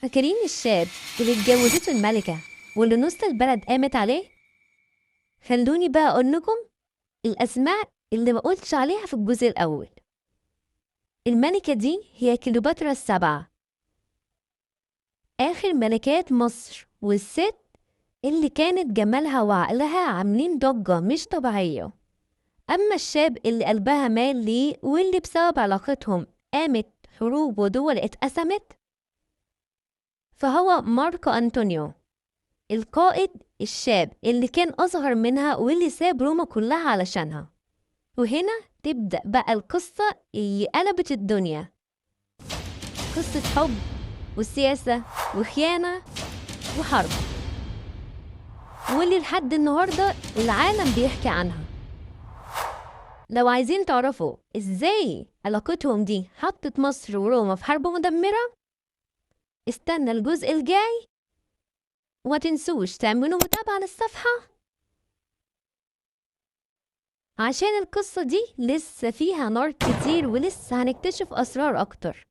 فاكرين الشاب اللي اتجوزته الملكة واللي نص البلد قامت عليه؟ خلوني بقى أقول لكم الأسماء اللي ما قلتش عليها في الجزء الأول. الملكة دي هي كليوباترا السبعة، آخر ملكات مصر، والست اللي كانت جمالها وعقلها عاملين ضجة مش طبيعية. أما الشاب اللي قلبها مال ليه واللي بسبب علاقتهم قامت حروب ودول اتقسمت، فهو ماركو أنطونيو، القائد الشاب اللي كان أصغر منها واللي ساب روما كلها علشانها. وهنا تبدأ بقى القصة اللي قلبت الدنيا، قصة حب وسياسة وخيانة وحرب، واللي لحد النهاردة العالم بيحكي عنها. لو عايزين تعرفوا ازاي علاقتهم دي حطت مصر وروما في حرب مدمرة، استنى الجزء الجاي، وما تنسوش تعملوا متابعة للصفحة عشان القصة دي لسه فيها نار كتير ولسه هنكتشف أسرار أكتر.